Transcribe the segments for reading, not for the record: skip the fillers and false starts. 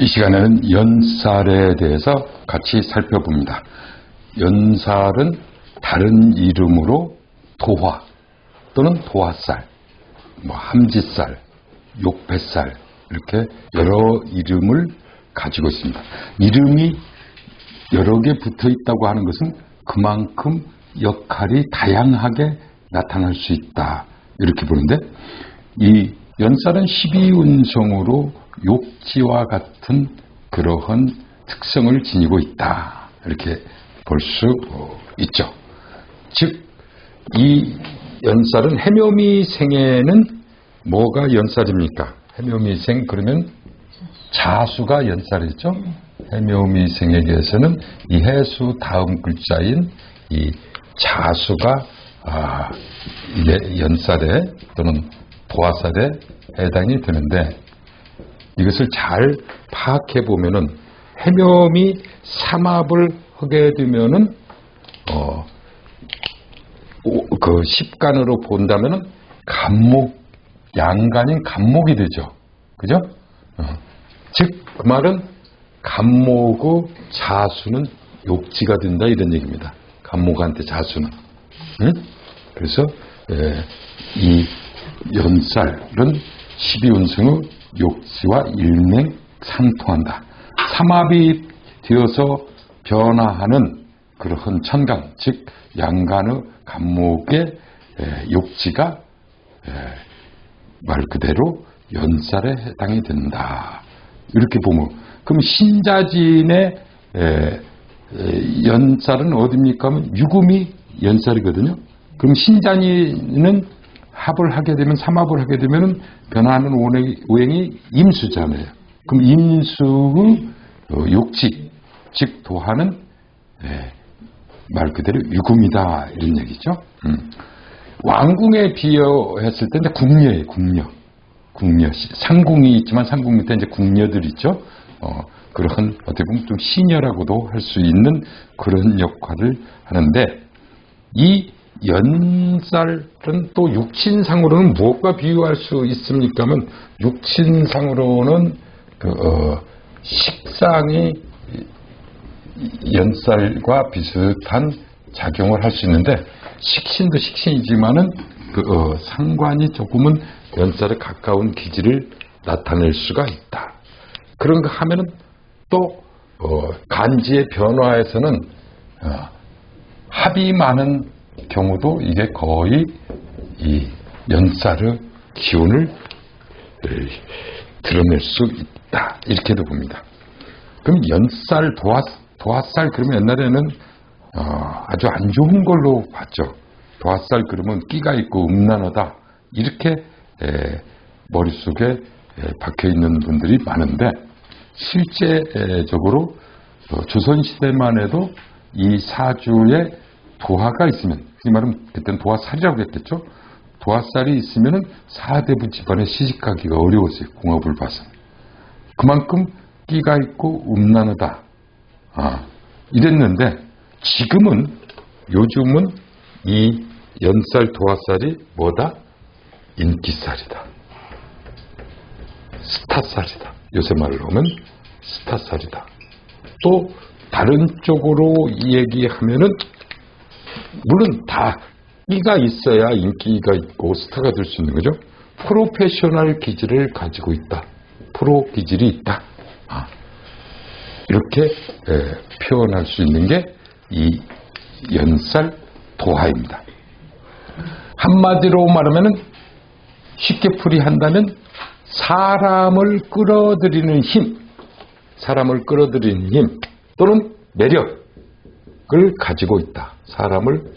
이 시간에는 연살에 대해서 같이 살펴봅니다. 연살은 다른 이름으로 도화 또는 도화살, 함지살, 욕뱃살 이렇게 여러 이름을 가지고 있습니다. 이름이 여러 개 붙어 있다고 하는 것은 그만큼 역할이 다양하게 나타날 수 있다 이렇게 보는데, 이 연살은 12운성으로 욕지와 같은 그러한 특성을 지니고 있다 이렇게 볼 수 있죠. 즉, 이 연살은 해묘미생에는 뭐가 연살입니까? 해묘미생 그러면 자수가 연살이죠. 해묘미생에게서는 이 해수 다음 글자인 이 자수가 연살에 또는 도화살에 해당이 되는데, 이것을 잘 파악해 보면은 해묘미 삼합을 하게 되면은 그 십간으로 본다면은 간목, 양간인 간목이 되죠. 그죠? 즉, 그 말은 간목의 자수는 욕지가 된다 이런 얘기입니다. 간목한테 자수는. 그래서 이 연살은 12운성의 욕지와 일맥상통한다. 삼합이 되어서 변화하는 그러한 천간, 즉 양간의 간목의 욕지가 말 그대로 연살에 해당이 된다. 이렇게 보면, 그럼 신자진의 연살은 어디입니까 하면 유금이 연살이거든요. 그럼 신자진은 합을 하게 되면, 삼합을 하게 되면 변화하는 오행이 임수잖아요. 그럼 임수의 욕지, 즉 도화는 말 그대로 유금이다 이런 얘기죠. 왕궁에 비유했을 때 이제 궁녀예요. 궁녀. 상궁이 있지만 상궁 밑에 이제 궁녀들 있죠. 그런 어떻게 보면 좀 시녀라고도 할 수 있는 그런 역할을 하는데, 이 연살은 또 육친상으로는 무엇과 비유할 수 있습니까 하면, 육친상으로는 식상이 연살과 비슷한 작용을 할 수 있는데, 식신도 식신이지만은 상관이 조금은 연살에 가까운 기질을 나타낼 수가 있다. 그런가 하면은 또 간지의 변화에서는 합이 많은 경우도 이게 거의 이 연살의 기운을 드러낼 수 있다 이렇게도 봅니다. 그럼 연살, 도화살 그러면 옛날에는 아주 안 좋은 걸로 봤죠. 도화살 그러면 끼가 있고 음란하다 이렇게 머릿속에 박혀있는 분들이 많은데, 실제적으로 조선시대만 해도 이 사주에 도화가 있으면, 이 말은 그때는 도화살이라고 했겠죠. 도화살이 있으면 사대부 집안에 시집가기가 어려웠어요. 궁합을 봐서. 그만큼 끼가 있고 음란하다 이랬는데, 요즘은 이 연살 도화살이 뭐다? 인기살이다. 스타살이다. 요새 말로 하면 스타살이다. 또 다른 쪽으로 얘기하면은, 물론 다 끼가 있어야 인기가 있고 스타가 될 수 있는 거죠. 프로페셔널 기질을 가지고 있다. 프로 기질이 있다. 이렇게 표현할 수 있는 게 이 연살 도화입니다. 한마디로 말하면은, 쉽게 풀이한다면 사람을 끌어들이는 힘 또는 매력을 가지고 있다. 사람을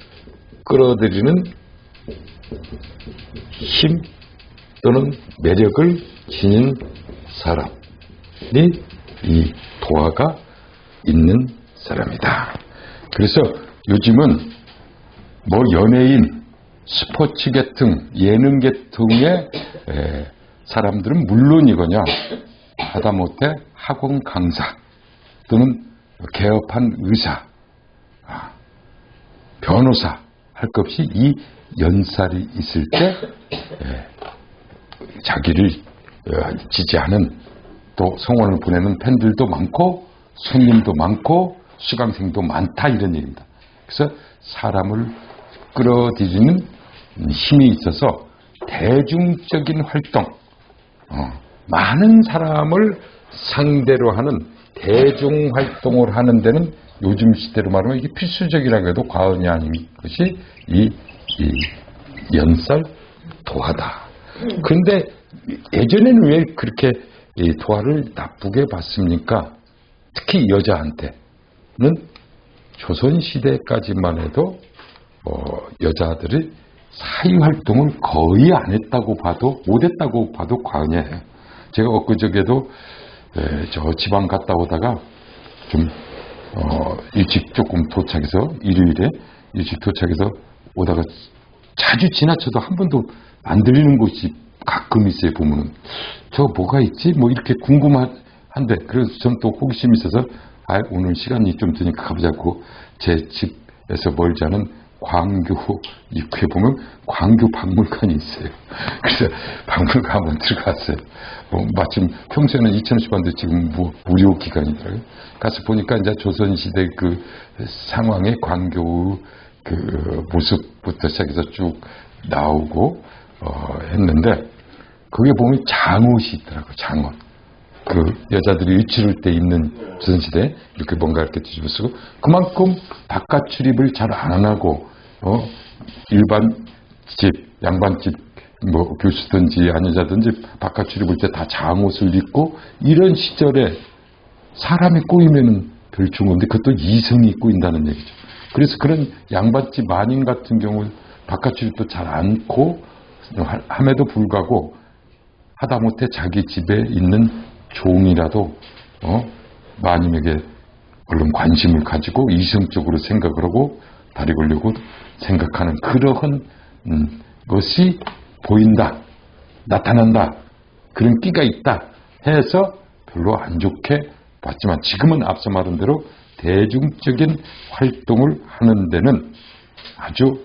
끌어들이는 힘 또는 매력을 지닌 사람이 이 도화가 있는 사람이다. 그래서 요즘은 연예인, 스포츠 계통, 예능 계통의 사람들은 물론이거냐, 하다못해 학원 강사 또는 개업한 의사, 변호사 할 것 없이 이 연살이 있을 때 자기를 지지하는 또 성원을 보내는 팬들도 많고 손님도 많고 수강생도 많다 이런 얘기입니다. 그래서 사람을 끌어들이는 힘이 있어서 대중적인 활동, 많은 사람을 상대로 하는 대중활동을 하는 데는 요즘 시대로 말하면 이게 필수적이라고 해도 과언이 아닌 것이 이 연설 도화다. 그런데 예전에는 왜 그렇게 이 도화를 나쁘게 봤습니까? 특히 여자한테는 조선시대까지만 해도 여자들이 사회활동을 거의 안 했다고 봐도 못했다고 봐도 과언이 아니에요. 제가 엊그저께도 저 지방 갔다 오다가 좀 일찍 조금 도착해서 일요일에 일찍 도착해서 오다가 자주 지나쳐도 한 번도 안 들리는 곳이 가끔 있어요. 보면은 저 뭐가 있지? 뭐 이렇게 궁금한데 그래서 전 또 호기심이 있어서 오늘 시간이 좀 드니까 가보자고 제 집에서 멀지 않은 광교 입구에 보면 광교 박물관이 있어요. 그래서 박물관 한번 들어갔어요. 마침 평소에는 2,000원씩 받는데 지금 무료 기간이더라고요. 가서 보니까 이제 조선시대 그 상황의 광교 그 모습부터 시작해서 쭉 나오고 했는데 거기에 보면 장옷이 있더라고요. 장옷. 그 여자들이 위치를 때 입는 조선시대 이렇게 뭔가 이렇게 뒤집어 쓰고 그만큼 바깥 출입을 잘 안 하고 일반 집, 양반집 뭐 교수든지 아니자든지 바깥 출입을 때 다 장옷을 입고 이런 시절에 사람이 꼬이면은 별 좋은 건데 그것도 이성이 꼬인다는 얘기죠. 그래서 그런 양반집 마님 같은 경우 바깥 출입도 잘 않고 함에도 불구하고 하다못해 자기 집에 있는 종이라도 마님에게 얼른 관심을 가지고 이성적으로 생각을 하고 다리 걸려고 생각하는 그러한 것이 보인다, 나타난다, 그런 끼가 있다 해서 별로 안 좋게 봤지만 지금은 앞서 말한 대로 대중적인 활동을 하는 데는 아주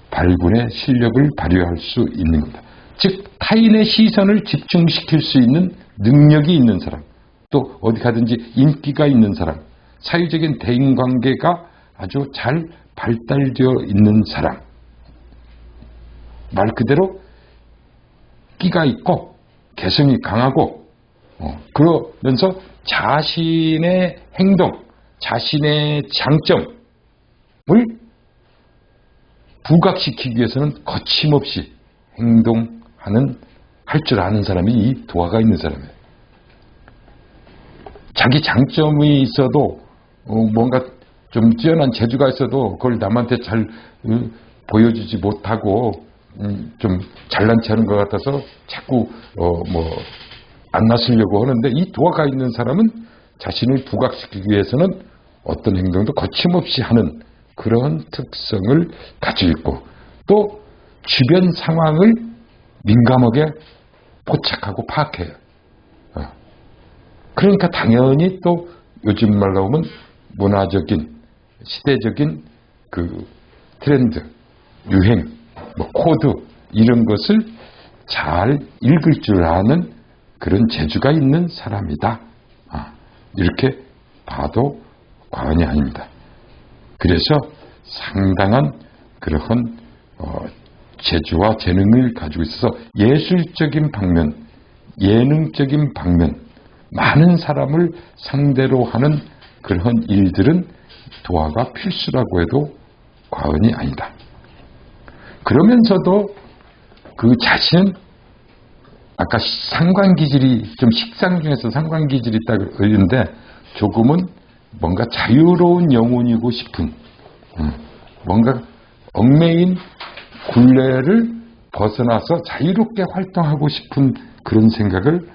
발군의 실력을 발휘할 수 있는 겁니다. 즉 타인의 시선을 집중시킬 수 있는 능력이 있는 사람, 또 어디 가든지 인기가 있는 사람, 사회적인 대인관계가 아주 잘 발달되어 있는 사람, 말 그대로 끼가 있고 개성이 강하고 그러면서 자신의 행동, 자신의 장점을 부각시키기 위해서는 거침없이 행동하는 할 줄 아는 사람이 이 도화가 있는 사람이에요. 자기 장점이 있어도 뭔가 좀 뛰어난 재주가 있어도 그걸 남한테 잘 보여주지 못하고 좀 잘난 체 하는 것 같아서 자꾸 안 나서려고 하는데 이 도화가 있는 사람은 자신을 부각시키기 위해서는 어떤 행동도 거침없이 하는 그런 특성을 가지고 있고 또 주변 상황을 민감하게 포착하고 파악해요. 그러니까 당연히 또 요즘 말로 하면 문화적인 시대적인 그 트렌드, 유행, 코드 이런 것을 잘 읽을 줄 아는 그런 재주가 있는 사람이다. 이렇게 봐도 과언이 아닙니다. 그래서 상당한 그러한 재주와 재능을 가지고 있어서 예술적인 방면, 예능적인 방면, 많은 사람을 상대로 하는 그런 일들은 도화가 필수라고 해도 과언이 아니다. 그러면서도 그 자신은 아까 상관기질이 좀 식상 중에서 상관기질이 있다고 그러는데 조금은 뭔가 자유로운 영혼이고 싶은 뭔가 얽매인 굴레를 벗어나서 자유롭게 활동하고 싶은 그런 생각을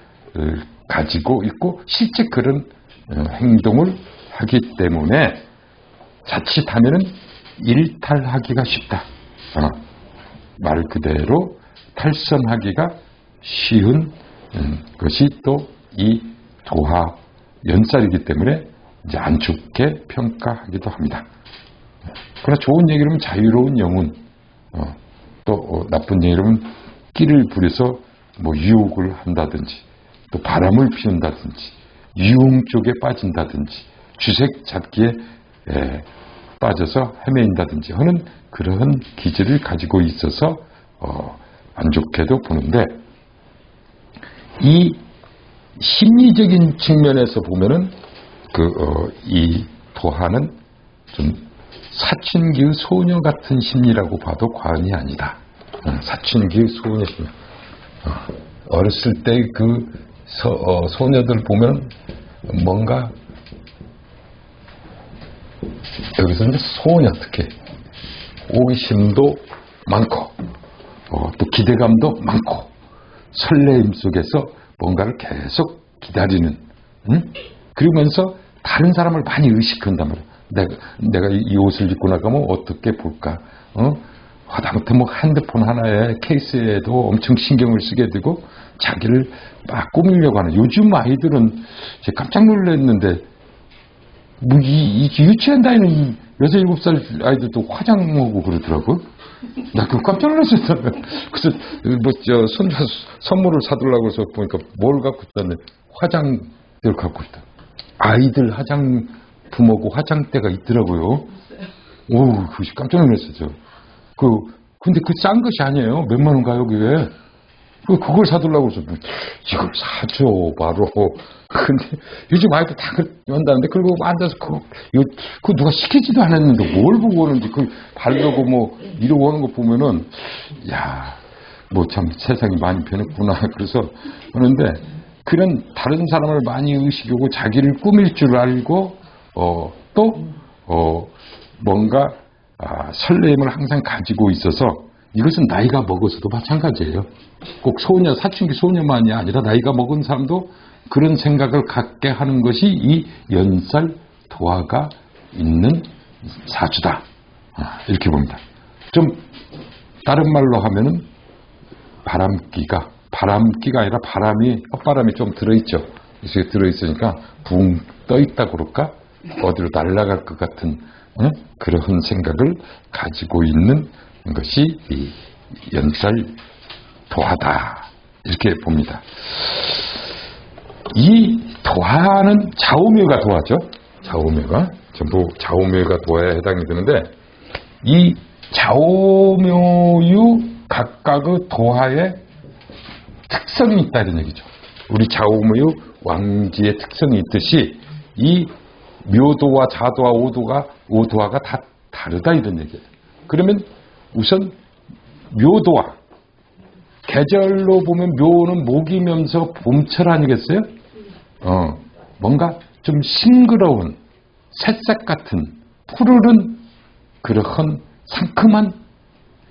가지고 있고 실제 그런 행동을 하기 때문에 자칫하면은 일탈하기가 쉽다. 말 그대로 탈선하기가 쉬운 것이 또 이 도화 연살이기 때문에 이제 안 좋게 평가하기도 합니다. 그러나 좋은 얘기로는 자유로운 영혼, 또 나쁜 얘기로는 끼를 부려서 뭐 유혹을 한다든지 또 바람을 피운다든지 유흥 쪽에 빠진다든지 주색 잡기에 빠져서 헤매인다든지 하는 그러한 기질을 가지고 있어서 안 좋게도 보는데, 이 심리적인 측면에서 보면은 이 도화는 좀 사춘기의 소녀 같은 심리라고 봐도 과언이 아니다. 사춘기의 소녀 심리. 어렸을 때 소녀들 보면 뭔가 여기서 이제 소녀 특히 호기심도 많고 또 기대감도 많고 설레임 속에서 뭔가를 계속 기다리는, 그러면서 다른 사람을 많이 의식한단 말이야. 내가 이 옷을 입고 나가면 어떻게 볼까? 하다못해 뭐 핸드폰 하나에 케이스에도 엄청 신경을 쓰게 되고 자기를 막 꾸미려고 하는, 요즘 아이들은 깜짝 놀랐는데 뭐 이 유치원 다니는 6, 7살 아이들도 화장하고 그러더라고. 나 그거 깜짝 놀랐었어. 그래서 뭐 손자 선물을 사달라고 해서 보니까 뭘 갖고 있다네. 화장대를 갖고 있다. 아이들 화장품하고 화장대가 있더라고요. 오, 그것이 깜짝 놀랐었죠. 근데 그 싼 것이 아니에요. 몇만 원 가요, 그게. 그걸 사달라고 해서 이걸 사줘, 바로. 근데 요즘 아이들 다 그런다는데, 그리고 앉아서 그거 누가 시키지도 않았는데 뭘 보고 오는지, 바르고 뭐 이러고 오는 거 보면은, 야, 뭐 참 세상이 많이 변했구나. 그래서 그러는데, 그런 다른 사람을 많이 의식하고 자기를 꾸밀 줄 알고, 뭔가 설레임을 항상 가지고 있어서, 이것은 나이가 먹어서도 마찬가지예요. 꼭 사춘기 소녀만이 아니라 나이가 먹은 사람도 그런 생각을 갖게 하는 것이 이 연살 도화가 있는 사주다. 이렇게 봅니다. 좀 다른 말로 하면은 바람기가 아니라 헛바람이 좀 들어있죠. 이렇게 들어있으니까 붕 떠있다 그럴까? 어디로 날아갈 것 같은 그런 생각을 가지고 있는 것이 이 연살 도화다. 이렇게 봅니다. 이 도화는 좌우묘가 도화죠. 좌우묘가 전부 좌우묘가 도화에 해당이 되는데, 이 좌우묘유 각각의 도화에 특성이 있다 이런 얘기죠. 우리 좌우묘유 왕지의 특성이 있듯이 이 묘도와 자도와 오도화가 다 다르다 이런 얘기예요. 그러면 우선 묘도화, 계절로 보면 묘는 목이면서 봄철 아니겠어요? 뭔가 좀 싱그러운 새싹 같은 푸르른 그러한 상큼한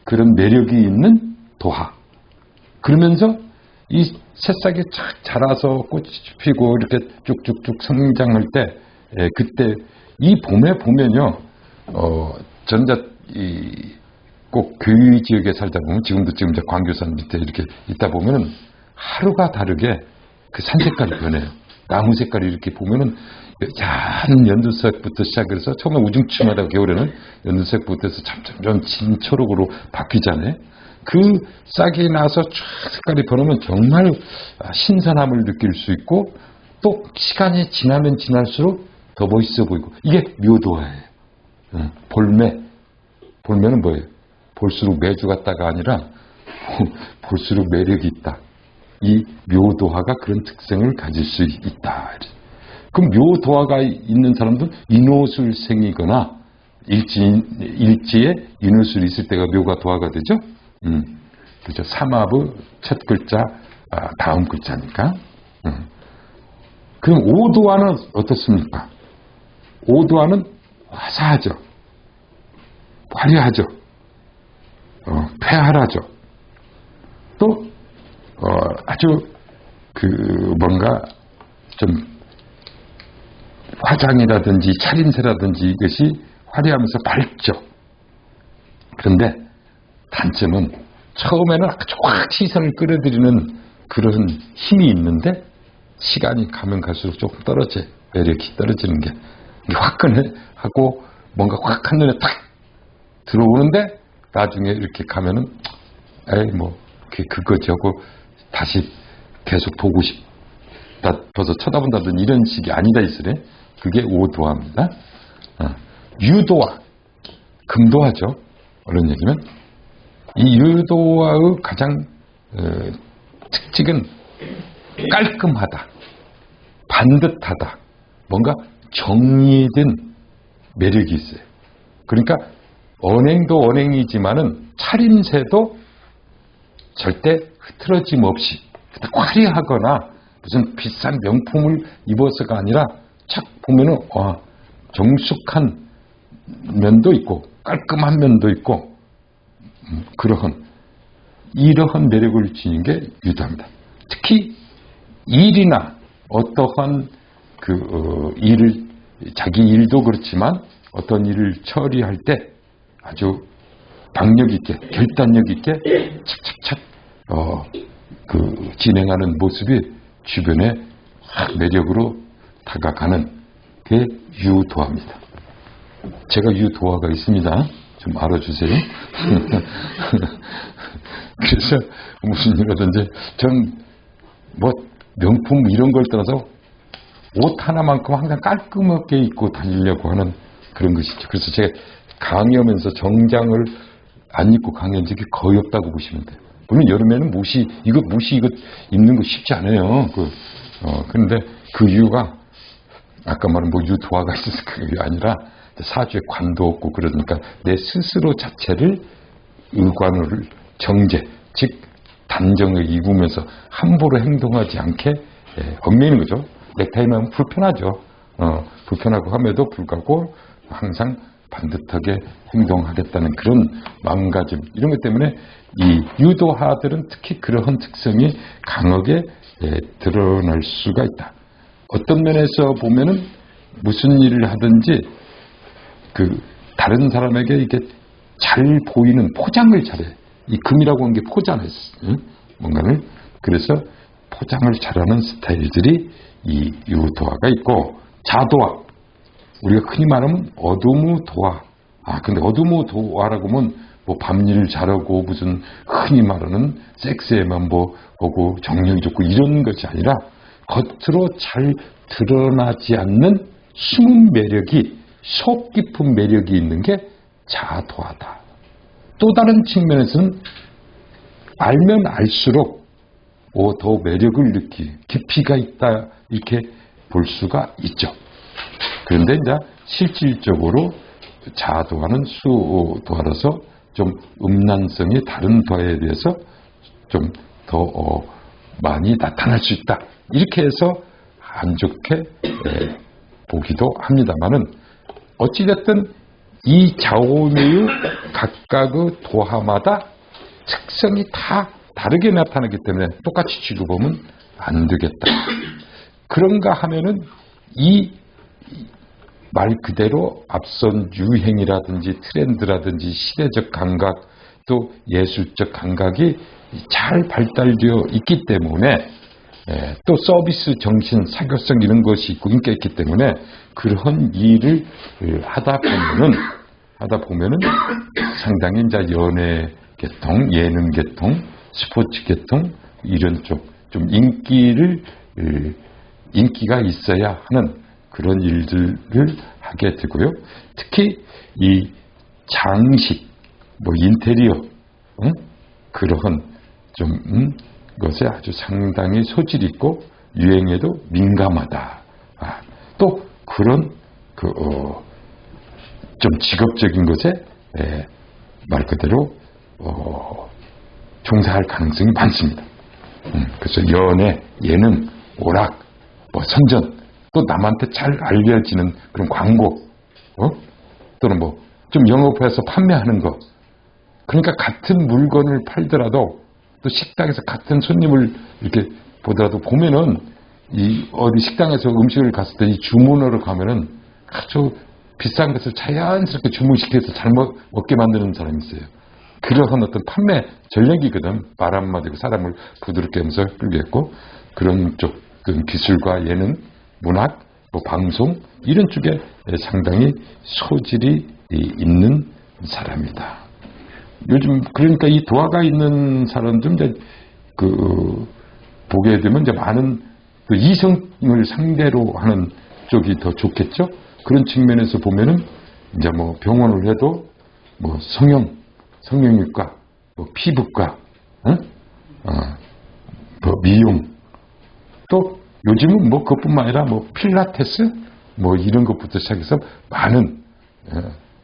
그런 매력이 있는 도화. 그러면서 이 새싹이 착 자라서 꽃이 피고 이렇게 쭉쭉쭉 성장할 때, 그때 이 봄에 보면요, 꼭 교외 지역에 살다 보면, 지금 이제 광교산 밑에 이렇게 있다 보면은 하루가 다르게 그 산 색깔이 변해요. 나무 색깔이 이렇게 보면은 얀 연두색부터 시작해서 처음에 우중충하다가 겨울에는 연두색부터 해서 점점 진초록으로 바뀌잖아요. 그 싹이 나서 쫙 색깔이 변하면 정말 신선함을 느낄 수 있고, 또 시간이 지나면 지날수록 더 멋있어 보이고, 이게 묘도화예요. 볼매는 뭐예요? 볼수록 매주 같다가 아니라 볼수록 매력이 있다. 이 묘도화가 그런 특성을 가질 수 있다. 그럼 묘도화가 있는 사람들은 인호술생이거나 일지에 인호술이 있을 때가 묘가 도화가 되죠. 그렇죠. 삼합의 첫 글자 다음 글자니까. 그럼 오도화는 어떻습니까? 오도화는 화사하죠. 화려하죠. 쾌활하죠. 또 아주 뭔가 좀 화장이라든지 차림새라든지 이것이 화려하면서 밝죠. 그런데 단점은 처음에는 아주 확 시선을 끌어들이는 그런 힘이 있는데, 시간이 가면 갈수록 조금 매력이 떨어지는 게 화끈하고 뭔가 확 한눈에 탁 들어오는데, 나중에 이렇게 가면은 그거죠. 다시 계속 보고 싶다, 벌써 쳐다본다든 이런 식이 아니다 있으래. 그게 오도화입니다. 유도화, 금도화죠. 어떤 얘기면 이 유도화의 가장 특징은 깔끔하다, 반듯하다, 뭔가 정리된 매력이 있어요. 그러니까 언행도 언행이지만은 차림새도 절대 흐트러짐 없이 화려하거나 무슨 비싼 명품을 입어서가 아니라 착 보면은 정숙한 면도 있고 깔끔한 면도 있고 이러한 매력을 지닌 게 유도합니다. 특히 일이나 어떠한 일을 자기 일도 그렇지만 어떤 일을 처리할 때 아주 박력 있게 결단력 있게 착착착 진행하는 모습이 주변에 매력으로 다가가는 게 유도화입니다. 제가 유도화가 있습니다. 좀 알아주세요. 그래서 무슨 일이라든지 전 뭐 명품 이런 걸 떠나서 옷 하나만큼 항상 깔끔하게 입고 다니려고 하는 그런 것이죠. 그래서 제가 강의하면서 정장을 안 입고 강의한 적이 거의 없다고 보시면 돼요. 물론 여름에는 모시 이거 입는 거 쉽지 않아요. 그런데 그 이유가 아까 말한 유도화가 있어서 그게 아니라 사주에 관도 없고 그러니까 내 스스로 자체를 의관을 정제, 즉 단정을 입으면서 함부로 행동하지 않게 얽매이는 거죠. 넥타이만 불편하죠. 불편하고 함에도 불구하고 항상 반듯하게 행동하겠다는 그런 마음가짐 이런 것 때문에 이 유도화들은 특히 그러한 특성이 강하게 드러날 수가 있다. 어떤 면에서 보면은 무슨 일을 하든지 다른 사람에게 이렇게 잘 보이는 포장을 잘해. 이 금이라고 하는 게 포장을 뭔가를 그래서 포장을 잘하는 스타일들이 이 유도화가 있고 자도화 우리가 흔히 말하면 어두무도화. 근데 어두무도화라고 하면 밤일 잘하고 무슨 흔히 말하는 섹스에만 보고 정력이 좋고 이런 것이 아니라 겉으로 잘 드러나지 않는 숨은 매력이 속 깊은 매력이 있는 게 자도화다. 또 다른 측면에서는 알면 알수록 더 매력을 깊이가 있다 이렇게 볼 수가 있죠. 그런데 이제 실질적으로 자도화는 수도화라서 좀 음란성이 다른 도화에 비해서 좀 더 많이 나타날 수 있다. 이렇게 해서 안 좋게 보기도 합니다만은 어찌됐든 이 좌우매의 각각의 도화마다 특성이 다 다르게 나타나기 때문에 똑같이 취급하면 안 되겠다. 그런가 하면은 이 말 그대로 앞선 유행이라든지 트렌드라든지 시대적 감각 또 예술적 감각이 잘 발달되어 있기 때문에 또 서비스 정신, 사교성 이런 것이 있고 인기가 있기 때문에 그런 일을 하다 보면은 상당히 이제 연예 계통, 예능 계통, 스포츠 계통 이런 쪽 좀 인기가 있어야 하는 그런 일들을 하게 되고요. 특히 이 장식, 인테리어 그러한 좀 것에 아주 상당히 소질 있고 유행에도 민감하다. 또 그런 좀 직업적인 것에 말 그대로 종사할 가능성이 많습니다. 그래서 연애, 예능, 오락, 선전, 또 남한테 잘 알려지는 그런 광고, 또는 좀 영업해서 판매하는 것. 그러니까 같은 물건을 팔더라도 또 식당에서 같은 손님을 이렇게 보더라도 보면은 어디 식당에서 음식을 갔을 때 이 주문하러 가면은 아주 비싼 것을 자연스럽게 주문시켜서 잘 먹게 만드는 사람이 있어요. 그러한 어떤 판매 전략이거든. 말 한마디로 사람을 부드럽게 하면서 끌게 했고 그런 쪽 기술과 예능, 문학, 방송 이런 쪽에 상당히 소질이 있는 사람이다. 요즘 그러니까 이 도화가 있는 사람들 이제 보게 되면 이제 많은 이성을 상대로 하는 쪽이 더 좋겠죠. 그런 측면에서 보면은 이제 뭐 병원을 해도 뭐 성형외과, 뭐 피부과, 뭐 미용, 또 요즘은 뭐 그것뿐만 아니라 뭐 필라테스, 뭐 이런 것부터 시작해서 많은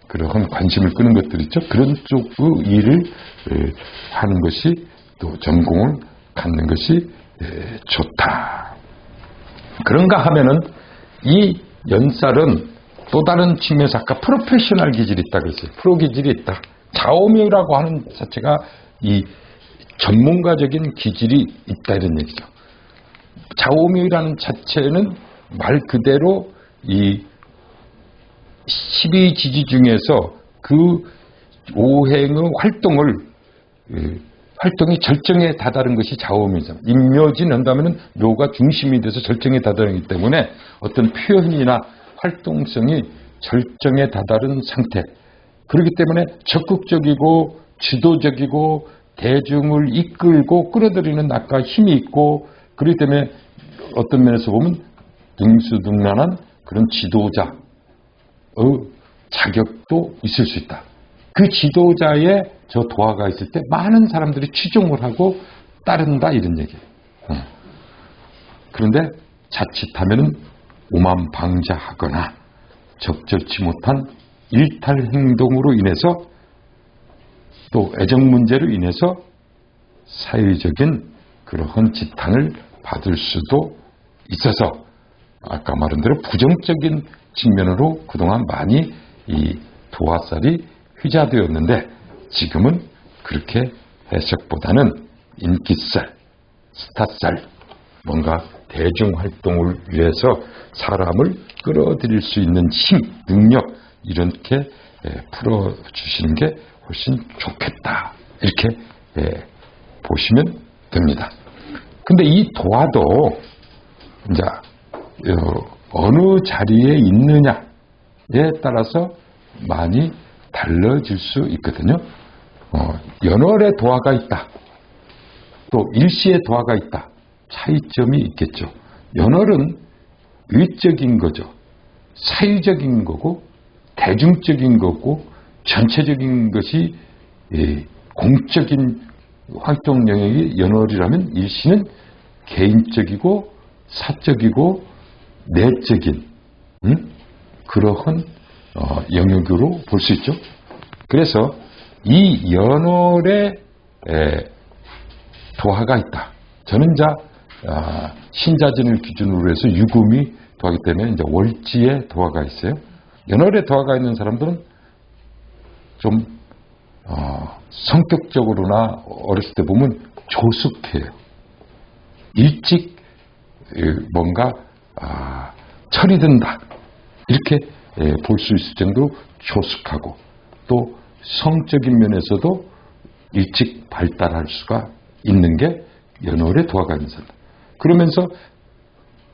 그런 관심을 끄는 것들 있죠. 그런 쪽의 일을 하는 것이 또 전공을 갖는 것이 좋다. 그런가 하면은 이 연살은 또 다른 측면에서 아까 프로페셔널 기질이 있다 그랬어요. 프로 기질이 있다. 좌오묘라고 하는 자체가 이 전문가적인 기질이 있다 이런 얘기죠. 좌오묘라는 자체는 말 그대로 이 12지지 중에서 그 오행의 활동이 절정에 다다른 것이 좌오묘죠. 임묘진 한다면은 묘가 중심이 돼서 절정에 다다르기 때문에 어떤 표현이나 활동성이 절정에 다다른 상태. 그렇기 때문에 적극적이고 주도적이고 대중을 이끌고 끌어들이는 아까 힘이 있고, 그렇기 때문에 어떤 면에서 보면 등수등란한 그런 지도자의 자격도 있을 수 있다. 그 지도자의 저 도화가 있을 때 많은 사람들이 추종을 하고 따른다 이런 얘기예요. 그런데 자칫하면은 오만방자하거나 적절치 못한 일탈 행동으로 인해서 또 애정 문제로 인해서 사회적인 그러한 지탄을 받을 수도 있어서 아까 말한 대로 부정적인 측면으로 그동안 많이 이 도화살이 휘자되었는데 지금은 그렇게 해석보다는 인기살, 스타살, 뭔가 대중활동을 위해서 사람을 끌어들일 수 있는 힘, 능력 이렇게 풀어주시는 게 훨씬 좋겠다. 이렇게 보시면 됩니다. 근데 이 도화도 이제 어느 자리에 있느냐에 따라서 많이 달라질 수 있거든요. 연월에 도화가 있다. 또 일시에 도화가 있다. 차이점이 있겠죠. 연월은 위적인 거죠. 사유적인 거고 대중적인 거고 전체적인 것이 공적인 활동 영역이 연월이라면 일시는 개인적이고 사적이고 내적인 그러한 영역으로 볼 수 있죠. 그래서 이 연월에 도화가 있다. 저는 신자진을 기준으로 해서 유금이 도화기 때문에 이제 월지에 도화가 있어요. 연월에 도화가 있는 사람들은 좀 성격적으로나 어렸을 때 보면 조숙해요. 일찍 뭔가 철이 든다 이렇게 볼 수 있을 정도로 조숙하고 또 성적인 면에서도 일찍 발달할 수가 있는 게 연월에 도화가 있는 사람. 그러면서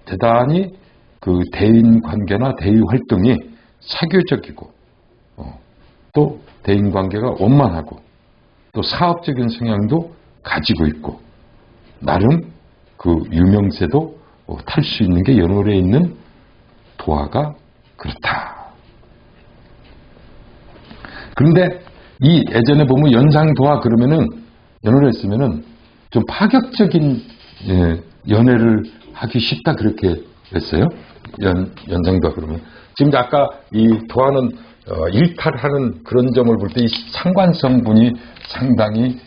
대단히 그 대인 관계나 대의 활동이 사교적이고 또 대인 관계가 원만하고 또 사업적인 성향도 가지고 있고 나름 그 유명세도 탈 수 있는 게 연월에 있는 도화가 그렇다. 그런데 이 예전에 보면 연상도화 그러면은 연월에 있으면은 좀 파격적인 연애를 하기 쉽다 그렇게 했어요. 연상도화 그러면 지금 아까 이 도화는 일탈하는 그런 점을 볼 때 이 상관성분이 상당히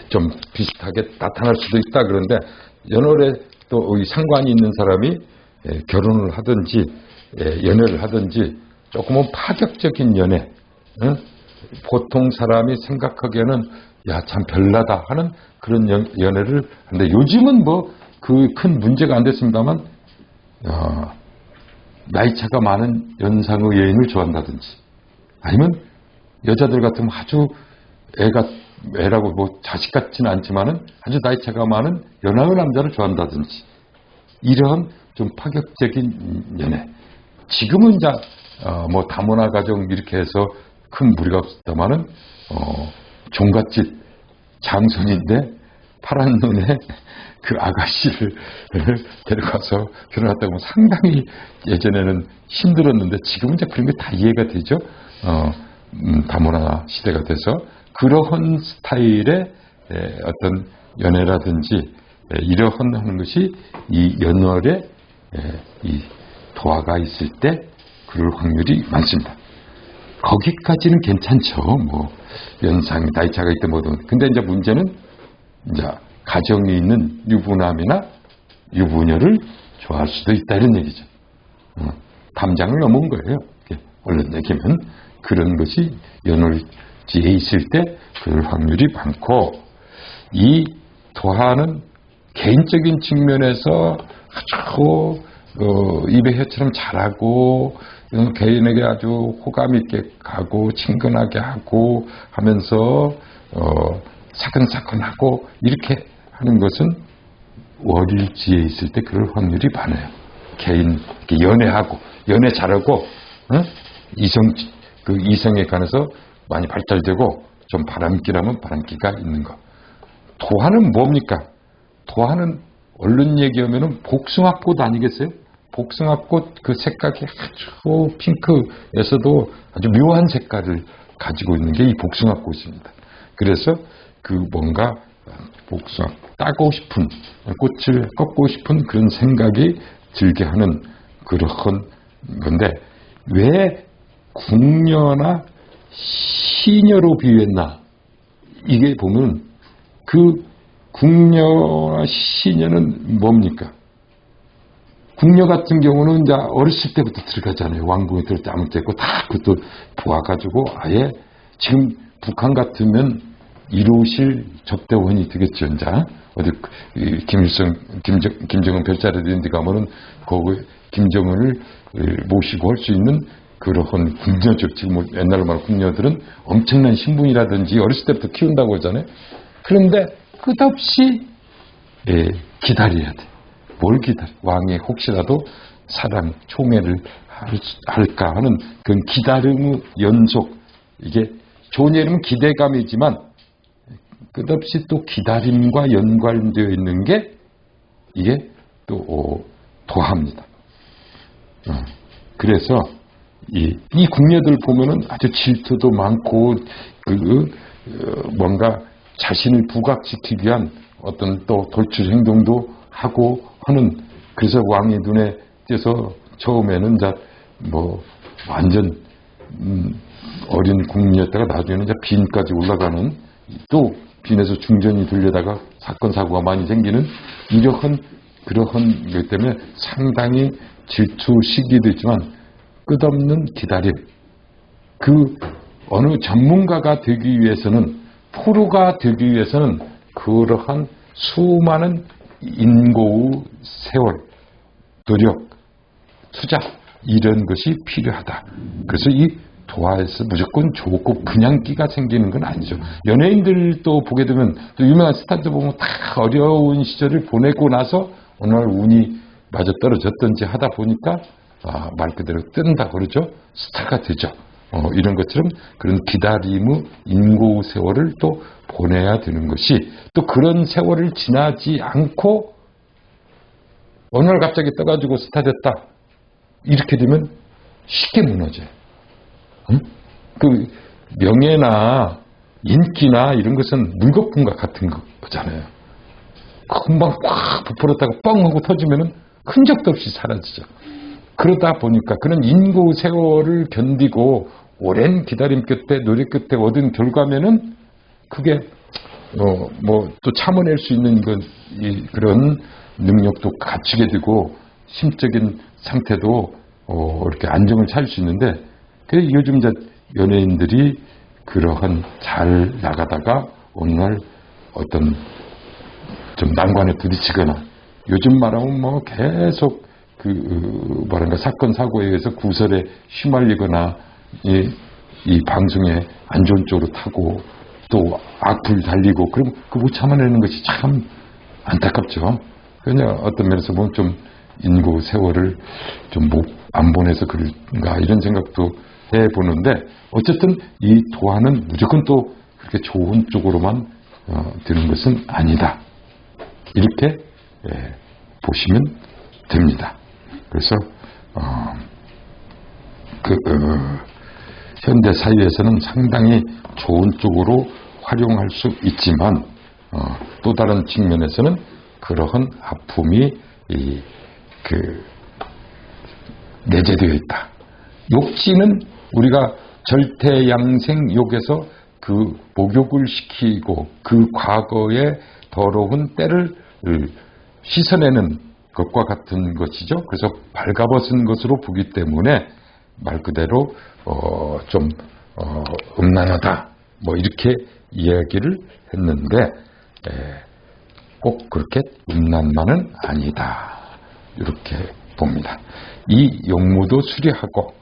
좀 비슷하게 나타날 수도 있다. 그런데 연월에 또 이 상관이 있는 사람이 결혼을 하든지 연애를 하든지 조금은 파격적인 연애, 보통 사람이 생각하기에는 야 참 별나다 하는 그런 연애를 하는데 요즘은 뭐 그 큰 문제가 안 됐습니다만 나이차가 많은 연상의 여인을 좋아한다든지 아니면 여자들 같으면 아주 애라고 뭐 자식 같지는 않지만은 아주 나이차가 많은 연하의 남자를 좋아한다든지 이런 좀 파격적인 연애. 지금은 이제 뭐 다문화 가정 이렇게 해서 큰 무리가 없었다마는 종갓집 장손인데 파란 눈에 그 아가씨를 데려가서 결혼했다고 하면 상당히 예전에는 힘들었는데 지금은 이제 그런 게 다 이해가 되죠. 다문화 시대가 돼서 그러한 스타일의 어떤 연애라든지 이러한 하는 것이 이 연월에 이 도화가 있을 때 그럴 확률이 많습니다. 거기까지는 괜찮죠. 뭐 연상 나이 차가 있든 뭐든. 근데 이제 문제는 이제 가정이 있는 유부남이나 유부녀를 좋아할 수도 있다 이런 얘기죠. 담장을 넘은 거예요. 얼른 얘기하면 그런 것이 연월지에 있을 때 그럴 확률이 많고 이 도화는 개인적인 측면에서 아주 입의 혀처럼 잘하고 개인에게 아주 호감 있게 가고 친근하게 하고 하면서 사근사근하고 이렇게 하는 것은 월일지에 있을 때 그럴 확률이 많아요. 개인 연애하고 연애 잘하고 이성에 관해서 많이 발달되고 좀 바람기라면 바람기가 있는 거. 도화는 뭡니까? 도화는 얼른 얘기하면은 복숭아꽃 아니겠어요? 복숭아꽃 그 색깔이 아주 핑크에서도 아주 묘한 색깔을 가지고 있는 게 이 복숭아꽃입니다. 그래서 그 뭔가 복숭아 따고 싶은 꽃을 꺾고 싶은 그런 생각이 들게 하는 그런 건데 왜 궁녀나 시녀로 비유했나? 이게 보면 그 궁녀나 시녀는 뭡니까? 궁녀 같은 경우는 이제 어렸을 때부터 들어가잖아요. 왕궁에 들을 때 아무 때 있고 다 그것도 보아가지고 아예 지금 북한 같으면 이루실 접대원이 되겠죠. 이제 어디 김정은 별자리 된 데 가면은 거기 김정은을 모시고 할 수 있는 그런 궁녀죠. 지금 옛날로 말하는 궁녀들은 엄청난 신분이라든지 어렸을 때부터 키운다고 하잖아요. 그런데 끝없이 기다려야 돼. 뭘 기다려? 왕의 혹시라도 사랑, 총애를 할까 하는 그런 기다림의 연속. 이게 좋은 예는 기대감이지만 끝없이 또 기다림과 연관되어 있는 게 이게 또 도화입니다. 그래서 이 궁녀들 보면은 아주 질투도 많고 뭔가 자신을 부각시키기 위한 어떤 또 돌출 행동도 하고 하는 그래서 왕의 눈에 띄어서 처음에는 뭐 완전 어린 궁녀였다가 나중에는 이제 빈까지 올라가는 또 빈에서 중전이 들려다가 사건 사고가 많이 생기는 이러한 그러한 것 때문에 상당히 질투 시기도 있지만 끝없는 기다림. 그 어느 전문가가 되기 위해서는 프로가 되기 위해서는 그러한 수많은 인고의 세월, 노력, 투자 이런 것이 필요하다. 그래서 이 도화에서 무조건 좋고 그냥 끼가 생기는 건 아니죠. 연예인들도 보게 되면 또 유명한 스타들 보면 다 어려운 시절을 보내고 나서 어느 날 운이 마저 떨어졌든지 하다 보니까 말 그대로 뜬다 그러죠. 스타가 되죠. 이런 것처럼 그런 기다림의 인고의 세월을 또 보내야 되는 것이 또 그런 세월을 지나지 않고 어느 날 갑자기 떠가지고 스타 됐다. 이렇게 되면 쉽게 무너져요. 그 명예나 인기나 이런 것은 물거품과 같은 거잖아요. 금방 꽉 부풀었다가 뻥 하고 터지면은 흔적도 없이 사라지죠. 그러다 보니까 그런 인고의 세월을 견디고 오랜 기다림 끝에 노력 끝에 얻은 결과면은 그게 뭐 또 참아낼 수 있는 그런 능력도 갖추게 되고 심적인 상태도 이렇게 안정을 찾을 수 있는데 그래서 요즘 연예인들이 그러한 잘 나가다가 어느 날 어떤 좀 난관에 부딪히거나 요즘 말하면 뭐 계속 뭐랄까 사건 사고에 의해서 구설에 휘말리거나 이 방송에 안 좋은 쪽으로 타고 또 악플 달리고 그럼 그 못 참아내는 것이 참 안타깝죠. 그냥 어떤 면에서 보면 좀 인고 세월을 좀 안 보내서 그런가 이런 생각도 보는데 어쨌든 이 도화는 무조건 또 그렇게 좋은 쪽으로만 되는 것은 아니다. 이렇게 보시면 됩니다. 그래서 현대 사회에서는 상당히 좋은 쪽으로 활용할 수 있지만 또 다른 측면에서는 그러한 아픔이 내재되어 있다. 욕지는 우리가 절대양생욕에서 그 목욕을 시키고 그 과거의 더러운 때를 씻어내는 것과 같은 것이죠. 그래서 발가벗은 것으로 보기 때문에 말 그대로 좀 음란하다 뭐 이렇게 이야기를 했는데 꼭 그렇게 음란만은 아니다. 이렇게 봅니다. 이 용무도 수려하고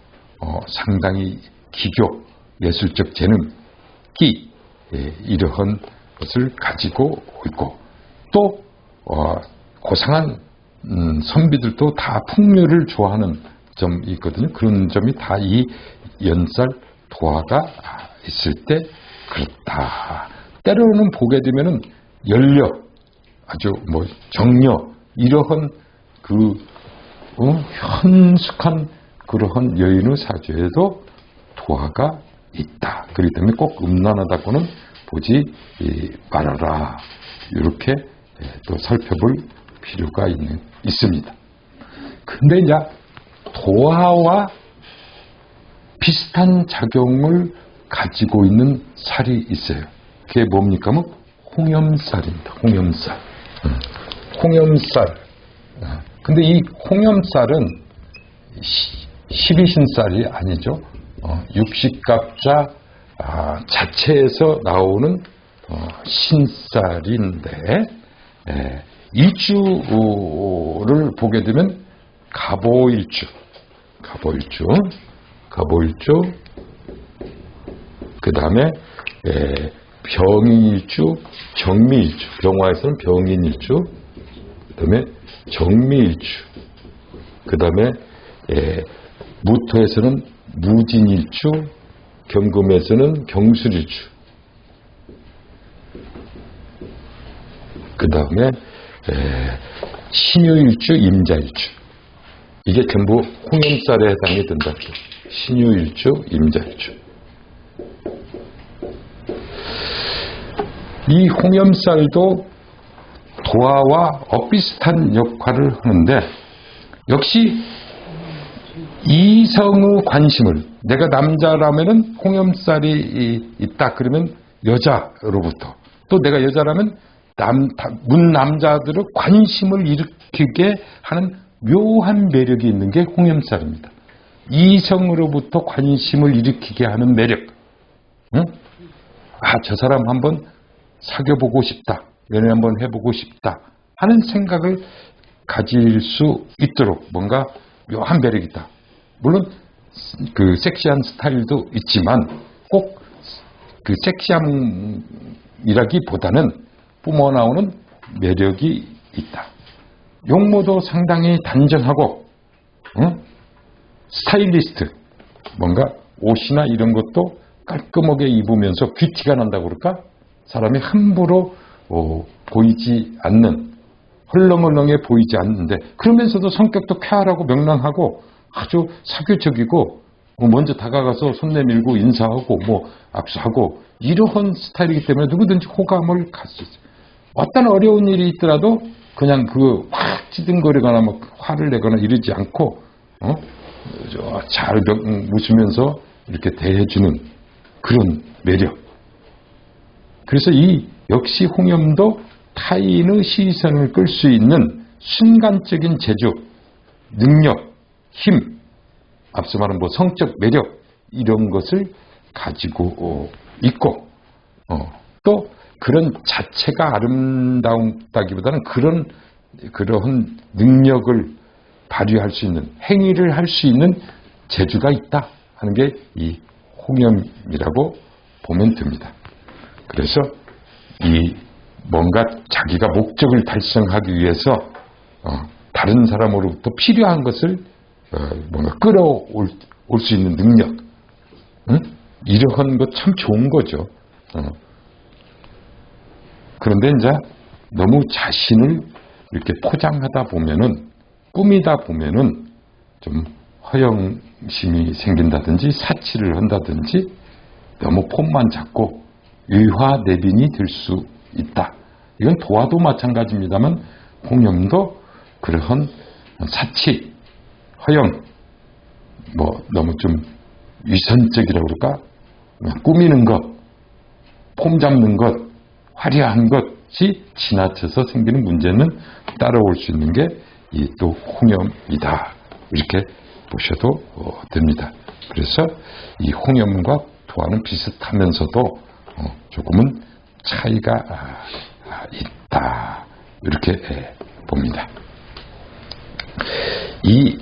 상당히 기교, 예술적 재능이 이러한 것을 가지고 있고 또 고상한 선비들도 다 풍류를 좋아하는 점이 있거든요. 그런 점이 다 이 연살 도화가 있을 때 그렇다. 때로는 보게 되면은 연려, 아주 뭐 정려 이러한 현숙한 그러한 여인의 사주에도 도화가 있다. 그렇기 때문에 꼭 음란하다고는 보지 말아라. 이렇게 또 살펴볼 필요가 있습니다. 근데 이제 도화와 비슷한 작용을 가지고 있는 살이 있어요. 그게 뭡니까? 홍염살입니다. 홍염살. 홍염살. 근데 이 홍염살은 12신살이 아니죠. 육식갑자 자체에서 나오는 신살인데 일주를 보게 되면 갑오일주, 그 다음에 병인일주, 정미일주, 병화에서는 병인일주, 그 다음에 정미일주, 그 다음에 무토에서는 무진일주, 경금에서는 경술일주, 그 다음에 신유일주, 임자일주. 이게 전부 홍염살에 해당이 된다. 신유일주, 임자일주. 이 홍염살도 도화와 엇비슷한 역할을 하는데 역시 이성의 관심을 내가 남자라면은 홍염살이 있다 그러면 여자로부터 또 내가 여자라면 문 남자들의 관심을 일으키게 하는 묘한 매력이 있는 게 홍염살입니다. 이성으로부터 관심을 일으키게 하는 매력. 응? 저 사람 한번 사귀어보고 싶다. 연애 한번 해보고 싶다. 하는 생각을 가질 수 있도록 뭔가 묘한 매력이 있다. 물론 그 섹시한 스타일도 있지만 꼭 그 섹시함이라기보다는 뿜어나오는 매력이 있다. 용모도 상당히 단정하고 스타일리스트 뭔가 옷이나 이런 것도 깔끔하게 입으면서 뷰티가 난다고 그럴까? 사람이 함부로 보이지 않는 헐렁헐렁해 보이지 않는데 그러면서도 성격도 쾌활하고 명랑하고 아주 사교적이고 먼저 다가가서 손 내밀고 인사하고 뭐 악수하고 이러한 스타일이기 때문에 누구든지 호감을 갖을 수 있어요. 어떤 어려운 일이 있더라도 그냥 확 찌든거리거나 막 화를 내거나 이러지 않고 잘 웃으면서 이렇게 대해주는 그런 매력. 그래서 이 역시 홍염도 타인의 시선을 끌 수 있는 순간적인 재주, 능력, 힘, 앞서 말한 성적 매력 이런 것을 가지고 있고 또 그런 자체가 아름다운다기보다는 그러한 능력을 발휘할 수 있는 행위를 할 수 있는 재주가 있다 하는 게 이 홍염이라고 보면 됩니다. 그래서 이 뭔가 자기가 목적을 달성하기 위해서 다른 사람으로부터 필요한 것을 뭔가 끌어올 수 있는 능력 응? 이러한 것 참 좋은 거죠. 그런데 이제 너무 자신을 이렇게 포장하다 보면은, 꾸미다 보면은 좀 허영심이 생긴다든지 사치를 한다든지 너무 폼만 잡고 위화내빈이 될 수 있다. 이건 도화도 마찬가지입니다만 홍염도 그러한 사치, 허영, 뭐 너무 좀 위선적이라고 그럴까? 꾸미는 것, 폼 잡는 것, 화려한 것이 지나쳐서 생기는 문제는 따라올 수 있는 게 이 또 홍염이다. 이렇게 보셔도 됩니다. 그래서 이 홍염과 도화는 비슷하면서도 조금은 차이가 있다. 이렇게 봅니다. 이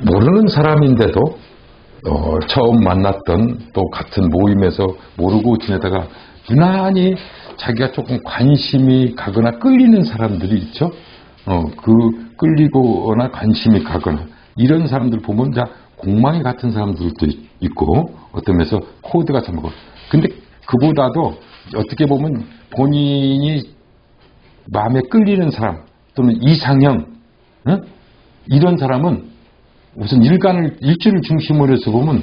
모르는 사람인데도 처음 만났던 또 같은 모임에서 모르고 지내다가 유난히 자기가 조금 관심이 가거나 끌리는 사람들이 있죠. 그 끌리거나 관심이 가거나 이런 사람들 보면 자 공망이 같은 사람들도 있고 어떤 면에서 코드가 잘 먹어. 근데 그보다도 어떻게 보면 본인이 마음에 끌리는 사람 또는 이상형 이런 사람은 우선 일주를 중심으로 해서 보면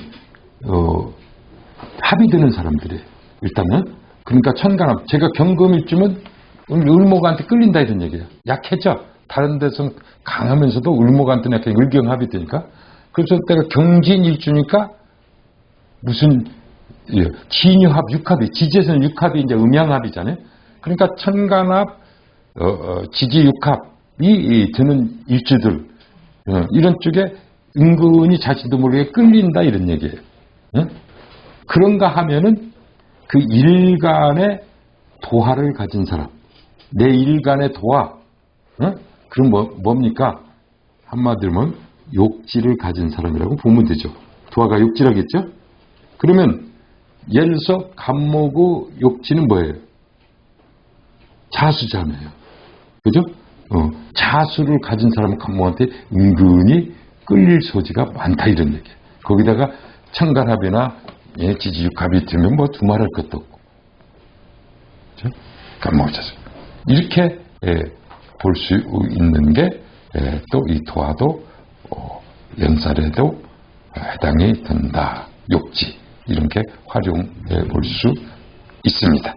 합이 되는 사람들이에요. 일단은 그러니까 천간합. 제가 경금일주면 을목한테 끌린다 이런 얘기예요. 약해져. 다른 데서는 강하면서도 을목한테는 약간 을경합이 되니까. 그래서 내가 경진일주니까 무슨 진유합, 육합이 지지에서는 육합이 이제 음양합이잖아요. 그러니까 천간합, 지지육합이 드는 일주들 이런 쪽에 은근히 자신도 모르게 끌린다 이런 얘기예요. 그런가 하면은 그 일간의 도화를 가진 사람, 내 일간의 도화, 그럼 뭡니까? 한마디로 하면 욕지를 가진 사람이라고 보면 되죠. 도화가 욕지라겠죠? 그러면 예를 들어서 간목의 욕지는 뭐예요? 자수잖아요. 그죠? 자수를 가진 사람은 간목한테 은근히 끌릴 소지가 많다 이런 얘기예요. 거기다가 천간합이나 지지육합이 되면 뭐 두말할 것도 없고. 그죠? 간목자수. 이렇게 볼 수 있는 게 또 이 도화도 연살에도 해당이 된다. 욕지 이렇게 활용해 볼 수 있습니다.